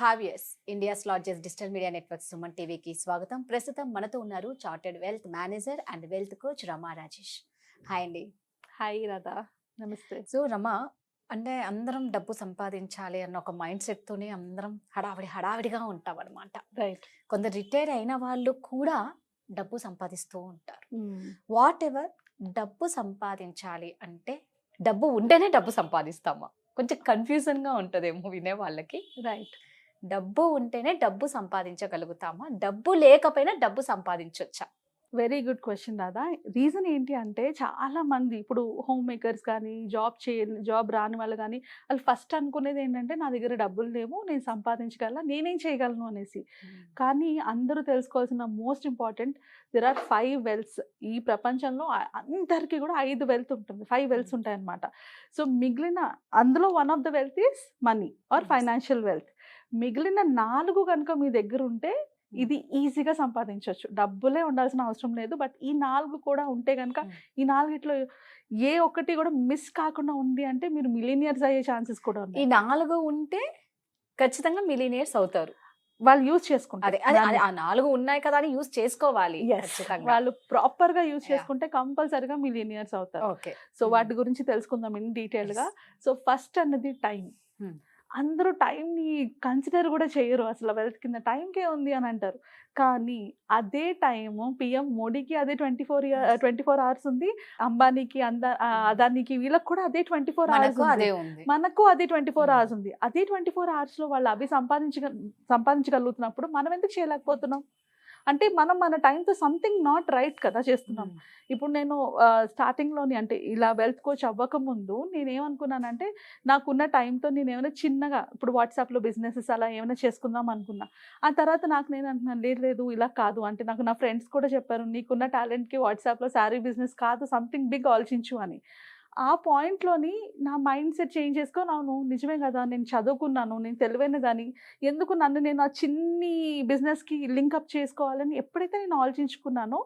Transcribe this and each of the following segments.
హావియస్ India's largest digital media network Suman టీవీకి స్వాగతం. ప్రస్తుతం మనతో ఉన్నారు chartered wealth manager and wealth coach Rama Rajesh. Hi అండి. హాయ్ రాధా, నమస్తే. సో రమా, అంటే అందరం డబ్బు సంపాదించాలి అన్న ఒక మైండ్ సెట్ తోనే అందరం హడావిడిగా ఉంటాం అనమాట. రైట్. కొందరు రిటైర్ అయిన వాళ్ళు కూడా డబ్బు సంపాదిస్తూ ఉంటారు. వాట్ ఎవర్, డబ్బు సంపాదించాలి అంటే డబ్బు ఉంటేనే డబ్బు సంపాదిస్తామా? కొంచెం కన్ఫ్యూజన్ గా ఉంటదేమో వినే వాళ్ళకి. రైట్. డబ్బు ఉంటేనే డబ్బు సంపాదించగలుగుతామా? డబ్బు లేకపోయినా డబ్బు సంపాదించొచ్చా? Very good question Radha. Reason ఏంటి అంటే చాలా మంది ఇప్పుడు హోమ్ మేకర్స్ కానీ జాబ్ రాని వాళ్ళు కానీ వాళ్ళు ఫస్ట్ అనుకునేది ఏంటంటే నా దగ్గర డబ్బులు లేవు, నేను సంపాదించగలను, నేనేం చేయగలను అనేసి. కానీ అందరూ తెలుసుకోవాల్సిన మోస్ట్ ఇంపార్టెంట్, దెర్ ఆర్ 5 వెల్త్స్. ఈ ప్రపంచంలో అందరికీ కూడా 5 వెల్త్ ఉంటుంది, 5 వెల్త్స్ ఉంటాయి అన్నమాట. సో మిగిలిన అందులో one of the wealth is money or financial wealth. మిగిలిన 4 కనుక మీ దగ్గర ఉంటే ఇది ఈజీగా సంపాదించవచ్చు. డబ్బులే ఉండాల్సిన అవసరం లేదు. బట్ ఈ 4 కూడా ఉంటే కనుక ఈ 4 ఏ ఒక్కటి కూడా మిస్ కాకుండా ఉంది అంటే మీరు మిలీనియర్స్ అయ్యే ఛాన్సెస్ కూడా ఈ ఉన్నాయి. 4 ఉంటే ఖచ్చితంగా మిలీనియర్స్ అవుతారు. వాళ్ళు యూజ్ చేసుకుంటారు. ఆ 4 ఉన్నాయి కదా అని యూజ్ చేసుకోవాలి. వాళ్ళు ప్రాపర్ గా యూజ్ చేసుకుంటే కంపల్సరిగా మిలీనియర్స్ అవుతారు. ఓకే. సో వాటి గురించి తెలుసుకుందాం ఇన్ డీటెయిల్ గా. సో ఫస్ట్ అన్నది టైం. అందరూ టైంని కన్సిడర్ కూడా చేయరు. అసలు వెల్త్ కింద టైంకే ఉంది అని అంటారు. కానీ అదే టైము పిఎం మోడీకి అదే 24 అవర్స్ ఉంది. అంబానీకి అదానికి వీళ్ళకి కూడా అదే 24 అవర్స్ ఉంది. మనకు అదే 24 అవర్స్ ఉంది. అదే 24 అవర్స్ లో వాళ్ళు అవి సంపాదించగలుగుతున్నప్పుడు మనం ఎందుకు చేయలేకపోతున్నాం? అంటే మనం మన టైంతో సంథింగ్ నాట్ రైట్ కదా చేస్తున్నాం. ఇప్పుడు నేను స్టార్టింగ్లోని అంటే ఇలా వెల్త్ కోచ్ అవ్వకముందు నేనేమనుకున్నానంటే నాకున్న టైంతో నేను ఏమైనా చిన్నగా ఇప్పుడు వాట్సాప్లో బిజినెసెస్ అలా ఏమైనా చేసుకుందాం అనుకున్నా. ఆ తర్వాత నేను అంటున్నాను లేదు ఇలా కాదు. అంటే నాకు నా ఫ్రెండ్స్ కూడా చెప్పారు, నీకున్న టాలెంట్కి వాట్సాప్లో శారీ బిజినెస్ కాదు, సంథింగ్ బిగ్ ఆలోచించు అని. ఆ పాయింట్లోని నా మైండ్ సెట్ చేంజ్ చేసుకొని అవును నిజమే కదా, నేను చదువుకున్నాను, నేను తెలివైన దాన్ని, ఎందుకు నన్ను నేను ఆ చిన్ని బిజినెస్కి లింకప్ చేసుకోవాలని ఎప్పుడైతే నేను ఆలోచించుకున్నానో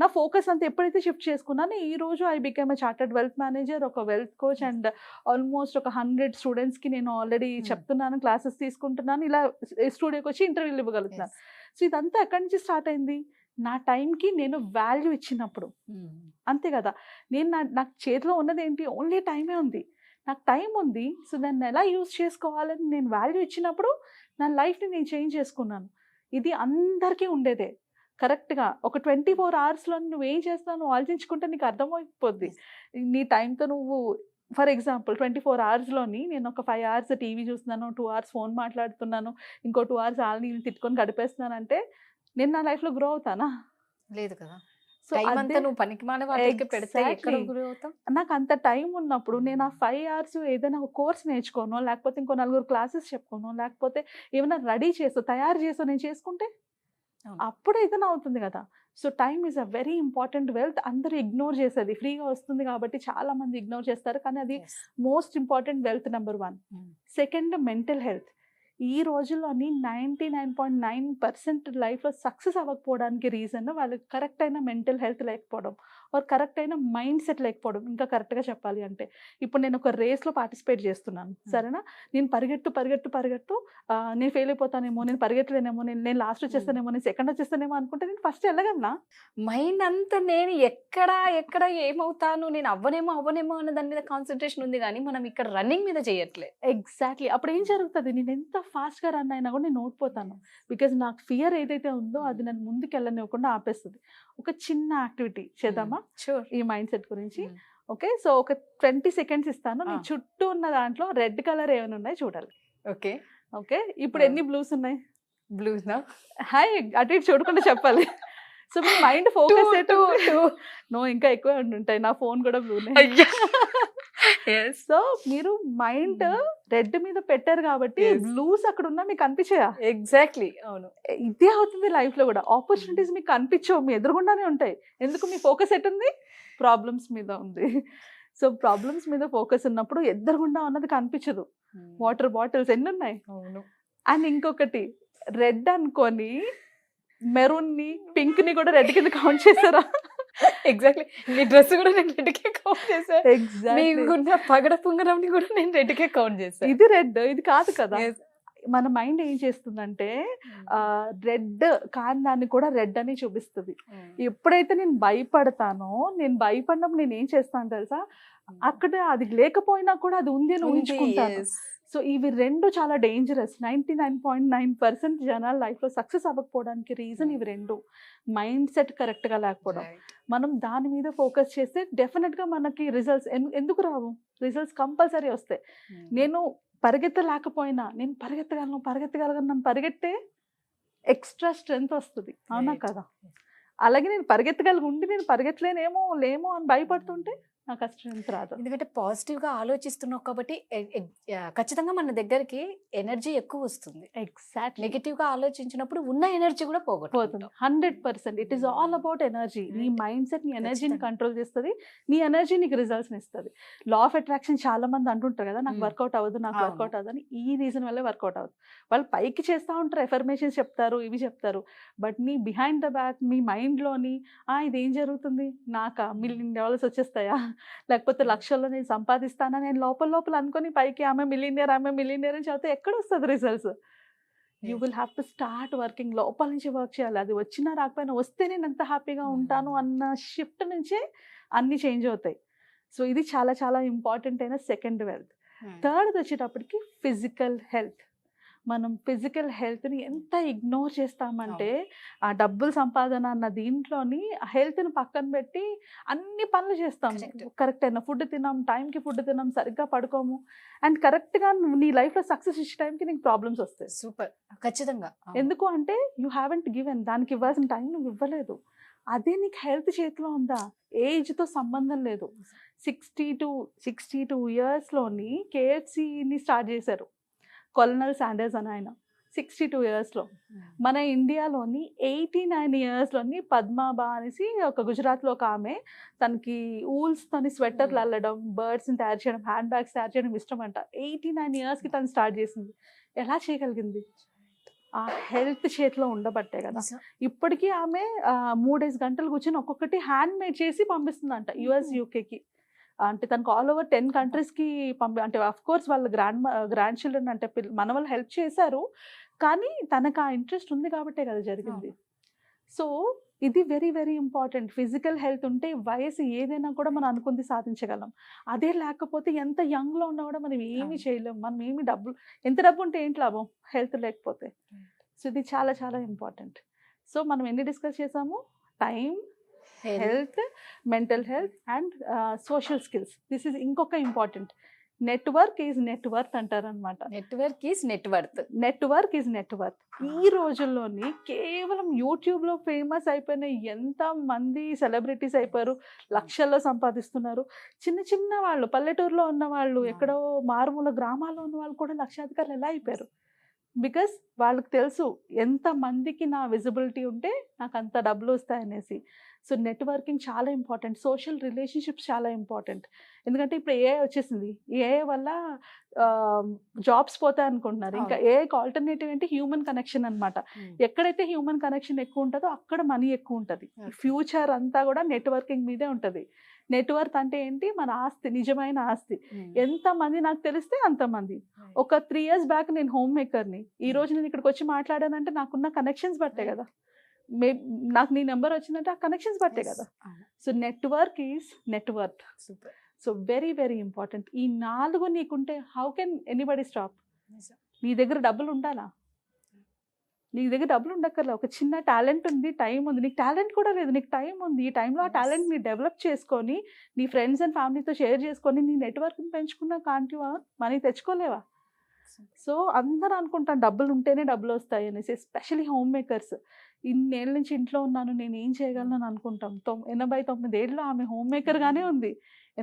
నా ఫోకస్ అంతా ఎప్పుడైతే షిఫ్ట్ చేసుకున్నానో ఈ రోజు I become a chartered wealth manager, ఒక వెల్త్ కోచ్ అండ్ ఆల్మోస్ట్ ఒక 100 స్టూడెంట్స్కి నేను ఆల్రెడీ చెప్తున్నాను, క్లాసెస్ తీసుకుంటున్నాను, ఇలా స్టూడియోకి వచ్చి ఇంటర్వ్యూలు ఇవ్వగలుగుతున్నాను. సో ఇదంతా ఎక్కడి నుంచి స్టార్ట్ అయింది? నా టైంకి నేను వాల్యూ ఇచ్చినప్పుడు. అంతే కదా. నేను నాకు చేతిలో ఉన్నది ఏంటి? ఓన్లీ టైమే ఉంది. నాకు టైం ఉంది, సో దాన్ని ఎలా యూజ్ చేసుకోవాలని నేను వాల్యూ ఇచ్చినప్పుడు నా లైఫ్ని నేను చేంజ్ చేసుకున్నాను. ఇది అందరికీ ఉండేదే. కరెక్ట్గా ఒక 24 అవర్స్లో నువ్వు ఏం చేస్తావు నువ్వు ఆలోచించుకుంటే నీకు అర్థమైపోద్ది. నీ టైంతో నువ్వు ఫర్ ఎగ్జాంపుల్ 24 అవర్స్లోని నేను ఒక 5 అవర్స్ టీవీ చూస్తున్నాను, 2 అవర్స్ ఫోన్ మాట్లాడుతున్నాను, ఇంకో 2 అవర్స్ వాళ్ళని వీళ్ళు తిట్టుకొని గడిపేస్తున్నాను అంటే నేను నా లైఫ్లో గ్రో అవుతానా? లేదు కదా. సో నాకు అంత టైం ఉన్నప్పుడు నేను ఆ 5 అవర్స్ ఏదైనా ఒక కోర్స్ నేర్చుకోను, లేకపోతే ఇంకో 4 క్లాసెస్ చెప్పుకోను, లేకపోతే ఏమైనా రెడీ తయారు చేసో నేను చేసుకుంటే అప్పుడు ఏదైనా అవుతుంది కదా. So time is a very important wealth. అందరూ ఇగ్నోర్ చేసేది, ఫ్రీగా వస్తుంది కాబట్టి చాలా మంది ఇగ్నోర్ చేస్తారు. కానీ అది most important wealth number 1. Second mental health. ఈ రోజుల్లోని 99.9% లైఫ్లో సక్సెస్ అవ్వకపోవడానికి రీజన్ వాళ్ళకి కరెక్ట్ అయిన మెంటల్ హెల్త్ లేకపోవడం ఆర్ కరెక్ట్ అయిన మైండ్ సెట్ లేకపోవడం. ఇంకా కరెక్ట్గా చెప్పాలి అంటే ఇప్పుడు నేను ఒక రేస్లో పార్టిసిపేట్ చేస్తున్నాను, సరేనా? నేను పరిగెట్టు నేను ఫెయిల్ అయిపోతానేమో, నేను పరిగెట్టలేనేమో, నేను లాస్ట్ వచ్చేస్తానేమో, నేను సెకండ్ వచ్చేస్తానేమో అనుకుంటే నేను ఫస్ట్ వెళ్ళగలనా? మైండ్ అంతా నేను ఎక్కడ ఏమవుతాను, నేను అవ్వనేమో అన్న దాని మీద కాన్సన్ట్రేషన్ ఉంది, కానీ మనం ఇక్కడ రన్నింగ్ మీద చేయట్లేదు. ఎగ్జాక్ట్లీ. అప్పుడు ఏం జరుగుతుంది? నేను ఎంత ఫాస్ట్గా రన్ అయినా కూడా నేను ఓడిపోతాను. బికాజ్ నాకు ఫియర్ ఏదైతే ఉందో అది నన్ను ముందుకు వెళ్ళనివ్వకుండా ఆపేస్తుంది. ఒక చిన్న యాక్టివిటీ చేద్దామా ఈ మైండ్ సెట్ గురించి? ఓకే, సో ఒక 20 సెకండ్స్ ఇస్తాను. నీ చుట్టూ ఉన్న దాంట్లో రెడ్ కలర్ ఏమైనా ఉన్నాయి చూడాలి. ఓకే ఓకే, ఇప్పుడు ఎన్ని బ్లూస్ ఉన్నాయి? బ్లూస్ నా హాయ్ అటు ఇటు చూడకుండా చెప్పాలి. సో మీ మైండ్ ఫోకస్ నో ఇంకా ఎక్కువ ఉంటాయి. నా ఫోన్ కూడా బ్లూనే. సో మీరు మైండ్ రెడ్ మీద పెట్టారు కాబట్టి బ్లూస్ అక్కడ ఉన్నా మీకు కనిపించాయా? ఎగ్జాక్ట్లీ, అవును. ఇదే అవుతుంది లైఫ్ లో కూడా. ఆపర్చునిటీస్ మీకు కనిపించవు, మీ ఎదురుగుండానే ఉంటాయి. ఎందుకు? మీ ఫోకస్ ఎటుంది? ప్రాబ్లమ్స్ మీద ఉంది. సో ప్రాబ్లమ్స్ మీద ఫోకస్ ఉన్నప్పుడు ఎదురుగుండా ఉన్నది కనిపించదు. వాటర్ బాటిల్స్ ఎన్ని ఉన్నాయి? అవును. అండ్ ఇంకొకటి, రెడ్ అనుకొని మెరూన్ ని పింక్ ని కూడా రెడ్ కింద కౌంట్ చేశారా? ఎగ్జాక్ట్లీ. నీ డ్రెస్ కూడా నేను రెడ్కే కౌంట్ చేశాను. ఎగ్జాక్ట్లీ. పగడ పుంగరంని కూడా నేను రెడ్కే కౌంట్ చేశాను. ఇది రెడ్, ఇది కాదు కదా. మన మైండ్ ఏం చేస్తుందంటే రెడ్ కాని దాన్ని కూడా రెడ్ అని చూపిస్తుంది. ఎప్పుడైతే నేను భయపడినప్పుడు నేను ఏం చేస్తాను తెలుసా, అక్కడ అది లేకపోయినా కూడా అది ఉంది అని ఊహించుకుంటాను. సో ఇవి రెండు చాలా డేంజరస్. 99.9% జనాల లైఫ్లో సక్సెస్ అవ్వకపోవడానికి రీజన్ ఇవి రెండు. మైండ్ సెట్ కరెక్ట్గా లేకపోవడం. మనం దాని మీద ఫోకస్ చేస్తే డెఫినెట్గా మనకి రిజల్ట్స్ ఎందుకు రావు, రిజల్ట్స్ కంపల్సరీ వస్తాయి. నేను పరిగెత్తలేకపోయినా నేను పరిగెత్తగలను నన్ను పరిగెట్టే ఎక్స్ట్రా స్ట్రెంగ్త్ వస్తుంది, అవునా కదా? అలాగే నేను నేను పరిగెత్తలేనేమో అని భయపడుతుంటే నాకు ఆ స్ట్రెంగ్త్ రాదు. ఎందుకంటే పాజిటివ్గా ఆలోచిస్తున్నావు కాబట్టి ఖచ్చితంగా మన దగ్గరికి ఎనర్జీ ఎక్కువ వస్తుంది. ఎగ్జాక్ట్. నెగిటివ్గా ఆలోచించినప్పుడు ఉన్న ఎనర్జీ కూడా పోగొట్టుకుంటాం. 100%. It is all about energy. నీ మైండ్ సెట్ నీ ఎనర్జీని కంట్రోల్ చేస్తుంది, నీ ఎనర్జీ నీకు రిజల్ట్స్ని ఇస్తుంది. లా ఆఫ్ అట్రాక్షన్ చాలా మంది అంటుంటారు కదా, నాకు వర్కౌట్ అవ్వదు అని. ఈ రీజన్ వల్లే వర్కౌట్ అవ్వదు. వాళ్ళు పైకి చేస్తూ ఉంటారు, ఎఫర్మేషన్స్ చెప్తారు, ఇవి చెప్తారు, బట్ నీ బిహైండ్ ద బ్యాక్ మీ మైండ్లోని ఇదేం జరుగుతుంది, నాకా $1 million వచ్చేస్తాయా, లేకపోతే లక్షల్లో నేను సంపాదిస్తానా, నేను లోపల అనుకొని పైకి ఆమె మిలియనియర్ అని చదివితే ఎక్కడ వస్తుంది results? You will have to start working. లోపల నుంచి వర్క్ చేయాలి. అది వచ్చినా రాకపోయినా వస్తే నేను ఎంత హ్యాపీగా ఉంటాను అన్న షిఫ్ట్ నుంచే అన్ని చేంజ్ అవుతాయి. సో ఇది చాలా చాలా ఇంపార్టెంట్ అయిన సెకండ్ వెల్త్. థర్డ్ వచ్చేటప్పటికి ఫిజికల్ హెల్త్. మనం ఫిజికల్ హెల్త్ని ఎంత ఇగ్నోర్ చేస్తామంటే, ఆ డబ్బులు సంపాదన అన్న దీంట్లోని హెల్త్ని పక్కన పెట్టి అన్ని పనులు చేస్తాము. కరెక్ట్ అయిన ఫుడ్ తినాం, టైంకి ఫుడ్ తినాం, సరిగ్గా పడుకోము, అండ్ కరెక్ట్గా నీ లైఫ్లో సక్సెస్ ఇచ్చే టైంకి నీకు ప్రాబ్లమ్స్ వస్తాయి. సూపర్, ఖచ్చితంగా. ఎందుకు అంటే యూ హ్యావెంట్ గివెన్, దానికి ఇవ్వాల్సిన టైం నువ్వు ఇవ్వలేదు. అదే నీకు హెల్త్ చేతిలో ఉందా, ఏజ్తో సంబంధం లేదు. 62 ఇయర్స్లోని KFCని స్టార్ట్ చేశారు కొలనల్ శాండర్స్ అని ఆయన, 62 ఇయర్స్లో. మన ఇండియాలోని 89 ఇయర్స్లోని పద్మాబా అనేసి ఒక గుజరాత్లో ఒక ఆమె, తనకి ఊల్స్తోని స్వెటర్లు అల్లడం, బర్డ్స్ని తయారు చేయడం, హ్యాండ్ బ్యాగ్స్ తయారు చేయడం ఇష్టం అంట. 89 ఇయర్స్కి తను స్టార్ట్ చేసింది. ఎలా చేయగలిగింది? ఆ హెల్త్ చేతిలో ఉండబట్టే కదా. ఇప్పటికీ ఆమె 3 గంటలు కూర్చొని ఒక్కొక్కటి హ్యాండ్ మేడ్ చేసి పంపిస్తుందంట US UKకి. అంటే తనకు ఆల్ ఓవర్ 10 కంట్రీస్కి అంటే అఫ్ కోర్స్ వాళ్ళ గ్రాండ్ చిల్డ్రన్ అంటే మన వాళ్ళు హెల్ప్ చేశారు, కానీ తనకు ఆ ఇంట్రెస్ట్ ఉంది కాబట్టే కదా జరిగింది. సో ఇది very very important. Physical health ఉంటే వయసు ఏదైనా కూడా మనం అనుకుంది సాధించగలం. అదే లేకపోతే ఎంత యంగ్లో ఉన్నా కూడా మనం ఏమీ చేయలేం. మనం ఏమి ఎంత డబ్బు ఉంటే ఏంటి లాభం హెల్త్ లేకపోతే? సో ఇది చాలా చాలా ఇంపార్టెంట్. సో మనం ఎన్ని డిస్కస్ చేసాము? Time, health, mental health and social skills. This is ఇంకొక ఇంపార్టెంట్. నెట్వర్క్ ఈజ్ నెట్వర్త్ అంటారనమాట. Network is net worth. ఈ రోజుల్లోని కేవలం యూట్యూబ్లో ఫేమస్ అయిపోయిన ఎంత మంది సెలబ్రిటీస్ అయిపోయారు, లక్షల్లో సంపాదిస్తున్నారు. చిన్న వాళ్ళు, పల్లెటూరులో ఉన్న వాళ్ళు, ఎక్కడో మారుమూల గ్రామాల్లో ఉన్న వాళ్ళు కూడా లక్షాధికారులు ఎలా అయిపోయారు? బికాస్ వాళ్ళకి తెలుసు ఎంతమందికి నా విజిబిలిటీ ఉంటే నాకు అంత డబ్బులు వస్తాయనేసి. సో నెట్వర్కింగ్ చాలా ఇంపార్టెంట్. సోషల్ రిలేషన్షిప్స్ చాలా ఇంపార్టెంట్. ఎందుకంటే ఇప్పుడు AI వచ్చేసింది. AI వల్ల జాబ్స్ పోతాయి అనుకుంటున్నారు. ఇంకా AIకి ఆల్టర్నేటివ్ ఏంటి? హ్యూమన్ కనెక్షన్ అనమాట. ఎక్కడైతే హ్యూమన్ కనెక్షన్ ఎక్కువ ఉంటుందో అక్కడ మనీ ఎక్కువ ఉంటుంది. ఫ్యూచర్ అంతా కూడా నెట్వర్కింగ్ మీదే ఉంటుంది. నెట్వర్క్ అంటే ఏంటి? మన ఆస్తి, నిజమైన ఆస్తి. ఎంతమంది నాకు తెలిస్తే అంతమంది. ఒక 3 years బ్యాక్ నేను హోమ్ మేకర్ని, ఈ రోజు నేను ఇక్కడికి వచ్చి మాట్లాడానంటే నాకున్న కనెక్షన్స్ బట్టే కదా. నాకు నీ నెంబర్ వచ్చిందంటే ఆ కనెక్షన్స్ బట్టే కదా. So network is net worth. So very very important. ఈ 4 నీకుంటే హౌ కెన్ ఎనీబడి స్టాప్? నీ దగ్గర డబ్బులు ఉండాలా? నీ దగ్గర డబ్బులు ఉండక్కర్లే. ఒక చిన్న టాలెంట్ ఉంది, టైం ఉంది. నీకు టాలెంట్ కూడా లేదు, నీకు టైం ఉంది. ఈ టైంలో ఆ టాలెంట్ని డెవలప్ చేసుకొని నీ ఫ్రెండ్స్ అండ్ ఫ్యామిలీతో షేర్ చేసుకొని నీ నెట్వర్క్ని పెంచుకున్నా కాంటివా మనీ తెచ్చుకోలేవా? సో అందరూ అనుకుంటాను డబ్బులు ఉంటేనే డబ్బులు వస్తాయి అనేసి, ఎస్పెషలీ హోమ్ మేకర్స్. ఇన్నేళ్ళ నుంచి ఇంట్లో ఉన్నాను, నేను ఏం చేయగలను అని అనుకుంటాం. 89 ఏళ్ళు ఆమె హోమ్ మేకర్గానే ఉంది.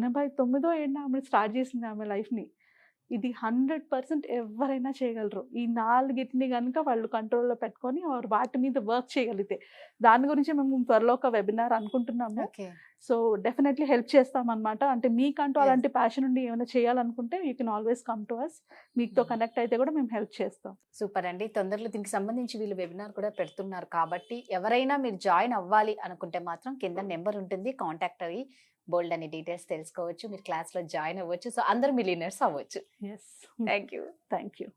89వ ఏళ్ళ ఆమె స్టార్ట్ చేసింది ఆమె లైఫ్ని. ఇది 100% ఎవరైనా చేయగలరు. ఈ 4 కనుక వాళ్ళు కంట్రోల్లో పెట్టుకొని వాటి మీద వర్క్ చేయగలిగితే. దాని గురించి మేము త్వరలో ఒక వెబినార్ అనుకుంటున్నాము. సో డెఫినెట్లీ హెల్ప్ చేస్తామన్నమాట. అంటే మీకంటూ అలాంటి ప్యాషన్ ఉండి ఏమైనా చేయాలనుకుంటే you can always come to us. మీతో కనెక్ట్ అయితే కూడా మేము హెల్ప్ చేస్తాం. సూపర్ అండి. తొందరలో దీనికి సంబంధించి వీళ్ళు వెబినార్ కూడా పెడుతున్నారు కాబట్టి ఎవరైనా మీరు జాయిన్ అవ్వాలి అనుకుంటే మాత్రం కింద నెంబర్ ఉంటుంది, కాంటాక్ట్ అయ్యి బోల్డ్ అనే డీటెయిల్స్ తెలుసుకోవచ్చు. మీరు క్లాస్లో జాయిన్ అవ్వచ్చు. సో అందరూ మిలియనర్స్ అవ్వచ్చు. Yes, thank you. Thank you.